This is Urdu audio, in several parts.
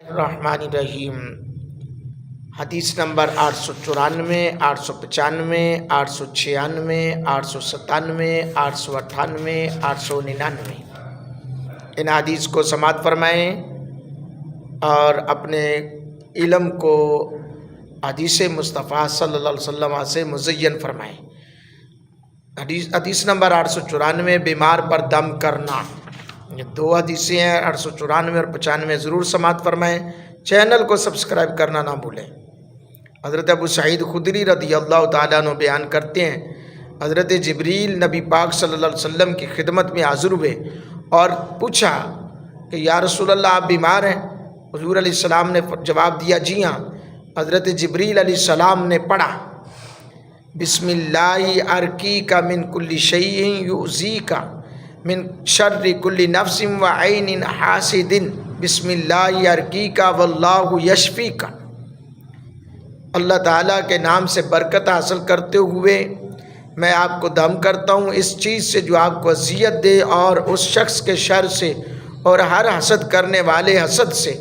الرحمن حدیث نمبر 894 895 896 897 898 899 ان حدیث کو سماعت فرمائیں اور اپنے علم کو حدیث مصطفیٰ صلی اللہ علیہ وسلم سے مزین فرمائیں۔ حدیث نمبر 894 بیمار پر دم کرنا۔ یہ دو حدیثیں ہیں، 894 اور 95 ضرور سماعت فرمائیں۔ چینل کو سبسکرائب کرنا نہ بھولیں۔ حضرت ابو سعید خدری رضی اللہ تعالیٰ عنہ بیان کرتے ہیں، حضرت جبریل نبی پاک صلی اللہ علیہ وسلم کی خدمت میں حاضر ہوئے اور پوچھا کہ یا رسول اللہ آپ بیمار ہیں؟ حضور علیہ السلام نے جواب دیا جی ہاں۔ حضرت جبریل علیہ السلام نے پڑھا بسم اللہ ارقیک من کل شیء یؤذیک من شر کل نفس و عین حاسد بسم اللہ ارقیک واللہ یشفیک۔ اللہ تعالیٰ کے نام سے برکت حاصل کرتے ہوئے میں آپ کو دم کرتا ہوں اس چیز سے جو آپ کو اذیت دے اور اس شخص کے شر سے اور ہر حسد کرنے والے حسد سے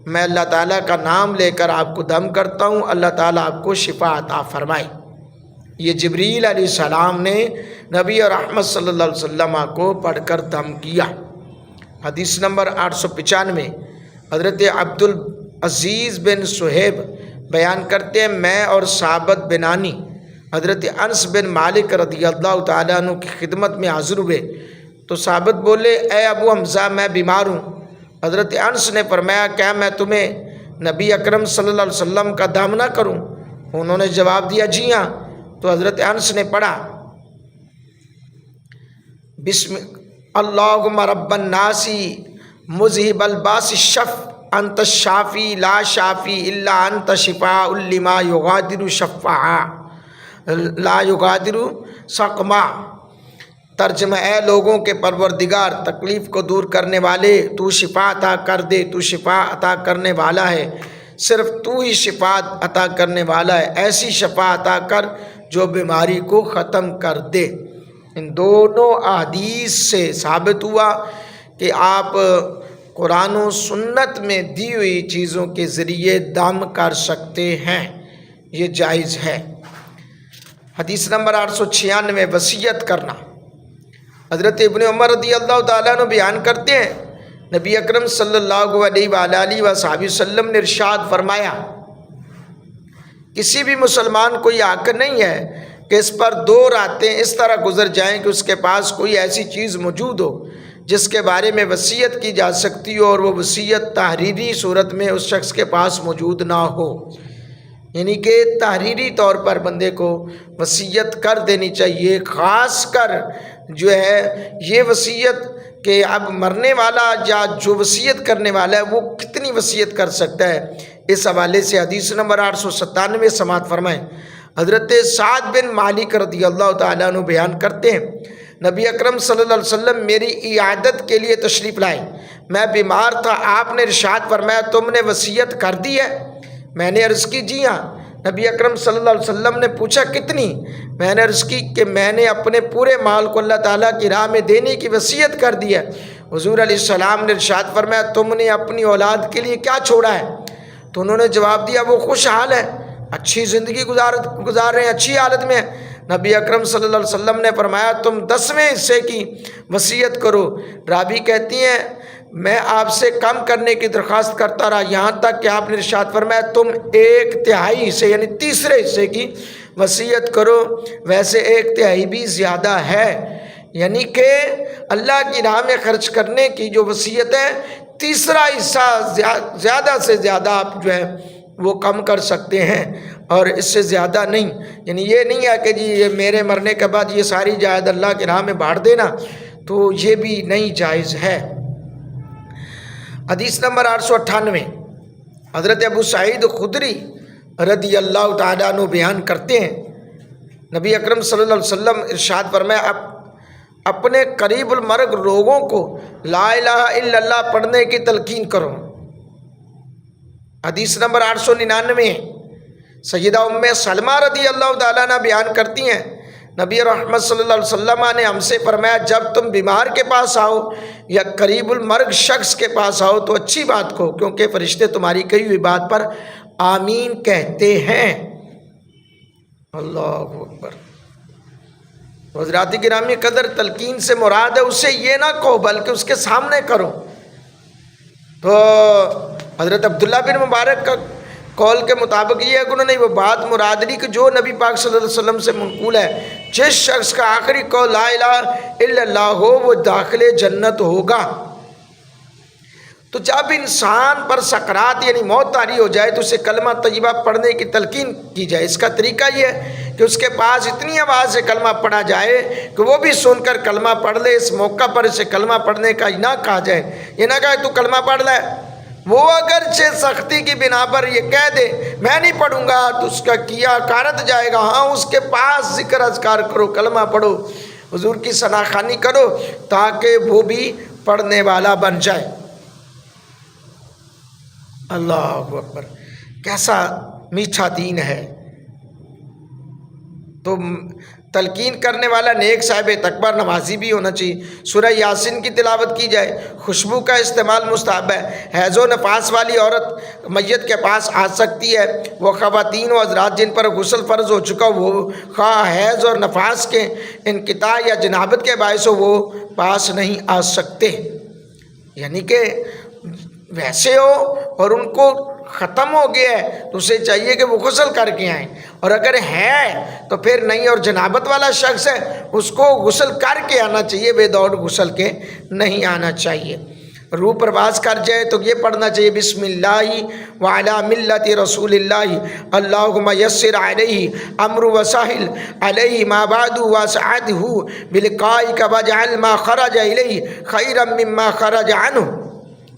میں اللہ تعالیٰ کا نام لے کر آپ کو دم کرتا ہوں، اللہ تعالیٰ آپ کو شفا عطا فرمائے۔ یہ جبریل علیہ السلام نے نبی رحمت صلی اللہ علیہ وسلم کو پڑھ کر دم کیا۔ حدیث نمبر 895 حضرت عبدالعزیز بن صہیب بیان کرتے ہیں، میں اور ثابت بنانی حضرت انس بن مالک رضی اللہ تعالیٰ عنہ کی خدمت میں حاضر ہوئے تو ثابت بولے اے ابو حمزہ میں بیمار ہوں۔ حضرت انس نے فرمایا کیا میں تمہیں نبی اکرم صلی اللہ علیہ وسلم کا دم نہ کروں؟ انہوں نے جواب دیا جی ہاں۔ تو حضرت انس نے پڑھا بسم اللہم رب الناس مذہب الباس الشف انت الشافی لا شافی الا انت شفاء لما یغادر شفعا لا یغادر سقما۔ ترجمہ اے لوگوں کے پروردگار تکلیف کو دور کرنے والے، تو شفا عطا کر دے، تو شفا عطا کرنے والا ہے، صرف تو ہی شفا عطا کرنے والا ہے، ایسی شفا عطا کر جو بیماری کو ختم کر دے۔ ان دونوں احادیث سے ثابت ہوا کہ آپ قرآن و سنت میں دی ہوئی چیزوں کے ذریعے دم کر سکتے ہیں، یہ جائز ہے۔ حدیث نمبر 896 وصیت کرنا۔ حضرت ابن عمر رضی اللہ تعالیٰ عنہ بیان کرتے ہیں، نبی اکرم صلی اللہ علیہ وآلہ وسلم نے ارشاد فرمایا کسی بھی مسلمان کو یہ حق نہیں ہے کہ اس پر 2 راتیں اس طرح گزر جائیں کہ اس کے پاس کوئی ایسی چیز موجود ہو جس کے بارے میں وصیت کی جا سکتی ہو اور وہ وصیت تحریری صورت میں اس شخص کے پاس موجود نہ ہو، یعنی کہ تحریری طور پر بندے کو وصیت کر دینی چاہیے۔ خاص کر جو ہے یہ وصیت کہ اب مرنے والا یا جو وصیت کرنے والا ہے وہ کتنی وصیت کر سکتا ہے، اس حوالے سے حدیث نمبر 897 سماعت فرمائیں۔ حضرت سعد بن مالک رضی اللہ تعالیٰ عنہ بیان کرتے ہیں، نبی اکرم صلی اللہ علیہ وسلم میری عیادت کے لیے تشریف لائے، میں بیمار تھا، آپ نے ارشاد فرمایا تم نے وصیت کر دی ہے؟ میں نے عرض کی جی ہاں۔ نبی اکرم صلی اللہ علیہ وسلم نے پوچھا کتنی؟ میں نے عرض کی کہ میں نے اپنے پورے مال کو اللہ تعالیٰ کی راہ میں دینے کی وصیت کر دی ہے۔ حضور علیہ السلام نے ارشاد فرمایا تم نے اپنی اولاد کے لیے کیا چھوڑا ہے؟ تو انہوں نے جواب دیا وہ خوشحال ہے، اچھی زندگی گزار رہے ہیں، اچھی حالت میں ہیں۔ نبی اکرم صلی اللہ علیہ وسلم نے فرمایا تم 10ویں حصے کی وصیت کرو۔ راوی کہتی ہیں میں آپ سے کم کرنے کی درخواست کرتا رہا یہاں تک کہ آپ نے ارشاد فرمایا تم 1/3 حصے یعنی تیسرے حصے کی وصیت کرو، ویسے 1/3 بھی زیادہ ہے، یعنی کہ اللہ کی راہ میں خرچ کرنے کی جو وصیت ہے تیسرا حصہ زیادہ سے زیادہ آپ جو ہے وہ کم کر سکتے ہیں اور اس سے زیادہ نہیں، یعنی یہ نہیں ہے کہ جی یہ میرے مرنے کے بعد یہ ساری جائیداد اللہ کی راہ میں بانٹ دینا، تو یہ بھی نہیں جائز ہے۔ حدیث نمبر 898 حضرت ابو سعید خدری رضی اللہ تعالیٰ عنہ بیان کرتے ہیں، نبی اکرم صلی اللہ علیہ وسلم ارشاد فرمایا اپنے قریب المرگ لوگوں کو لا الہ الا اللہ پڑھنے کی تلقین کرو۔ حدیث نمبر 899 سیدہ ام سلمہ رضی اللہ تعالیٰ عنہ بیان کرتی ہیں، نبی رحمت صلی اللہ علیہ وسلم نے ہم سے فرمایا جب تم بیمار کے پاس آؤ یا قریب المرگ شخص کے پاس آؤ تو اچھی بات کہو، کیونکہ فرشتے تمہاری کہی ہوئی بات پر آمین کہتے ہیں۔ اللہ اکبر۔ حضرات گرامی قدر، تلقین سے مراد ہے اسے یہ نہ کہو بلکہ اس کے سامنے کرو۔ تو حضرت عبداللہ بن مبارک کا قول کے مطابق یہ ہے کہ انہوں نے وہ بات مراد لی کہ جو نبی پاک صلی اللہ علیہ وسلم سے منقول ہے، جس شخص کا آخری قول لا الہ الا اللہ ہو وہ داخل جنت ہوگا۔ تو جب انسان پر سکرات یعنی موت طاری ہو جائے تو اسے کلمہ طیبہ پڑھنے کی تلقین کی جائے۔ اس کا طریقہ یہ ہے کہ اس کے پاس اتنی آواز سے کلمہ پڑھا جائے کہ وہ بھی سن کر کلمہ پڑھ لے۔ اس موقع پر اسے کلمہ پڑھنے کا نہ کہا جائے، یہ نہ کہا تو کلمہ پڑھ لے۔ وہ اگرچہ سختی کی بنا پر یہ کہہ دے میں نہیں پڑھوں گا تو اس کا کیا کارت جائے گا۔ ہاں اس کے پاس ذکر اذکار کرو، کلمہ پڑھو، حضور کی ثناخوانی کرو تاکہ وہ بھی پڑھنے والا بن جائے۔ اللہ اکبر، کیسا میٹھا دین ہے۔ تو تلقین کرنے والا نیک صاحب تکبر نمازی بھی ہونا چاہیے۔ سورہ یاسین کی تلاوت کی جائے۔ خوشبو کا استعمال مستحب ہے۔ حیض و نفاس والی عورت میت کے پاس آ سکتی ہے۔ وہ خواتین و حضرات جن پر غسل فرض ہو چکا وہ خواہ حیض اور نفاس کے انقطاع یا جنابت کے باعث وہ پاس نہیں آ سکتے، یعنی کہ ویسے ہو اور ان کو ختم ہو گیا ہے تو اسے چاہیے کہ وہ غسل کر کے آئیں، اور اگر ہے تو پھر نہیں، اور جنابت والا شخص ہے اس کو غسل کر کے آنا چاہیے، بے دوڑ غسل کے نہیں آنا چاہیے۔ روح پرواز کر جائے تو یہ پڑھنا چاہیے بسم اللہ وعلی ملت رسول اللہ اللہم یسر علیہ امر وسہل علیہ ما بعد واسعدہ بلقائک واجعل ما خرج الیہ خیرا مما خرج عنہ۔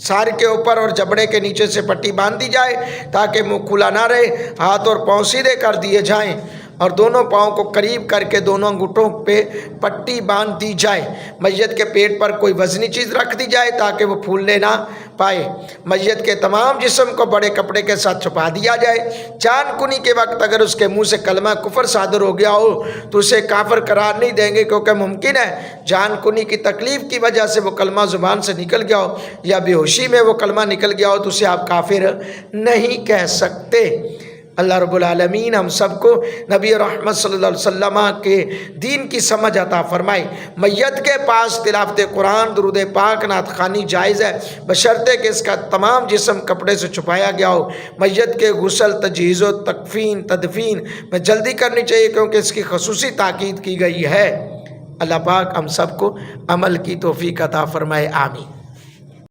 سار کے اوپر اور جبڑے کے نیچے سے پٹی باندھ دی جائے تاکہ منہ کھلا نہ رہے، ہاتھ اور پاؤں سیدھے کر دیے جائیں اور دونوں پاؤں کو قریب کر کے دونوں انگوٹھوں پہ پٹی باندھ دی جائے۔ میت کے پیٹ پر کوئی وزنی چیز رکھ دی جائے تاکہ وہ پھولنے نہ پائے۔ میت کے تمام جسم کو بڑے کپڑے کے ساتھ چھپا دیا جائے۔ جان کنی کے وقت اگر اس کے منہ سے کلمہ کفر صادر ہو گیا ہو تو اسے کافر قرار نہیں دیں گے، کیونکہ ممکن ہے جان کنی کی تکلیف کی وجہ سے وہ کلمہ زبان سے نکل گیا ہو یا بے ہوشی میں وہ کلمہ نکل گیا ہو تو اسے آپ کافر نہیں کہہ سکتے۔ اللہ رب العالمین ہم سب کو نبی رحمت صلی اللہ علیہ وسلم کے دین کی سمجھ عطا فرمائے۔ میت کے پاس تلاوت قرآن، درود پاک، نعت خوانی جائز ہے بشرطے کہ اس کا تمام جسم کپڑے سے چھپایا گیا ہو۔ میت کے غسل، تجہیز و تدفین میں جلدی کرنی چاہیے کیونکہ اس کی خصوصی تاکید کی گئی ہے۔ اللہ پاک ہم سب کو عمل کی توفیق عطا فرمائے، آمین۔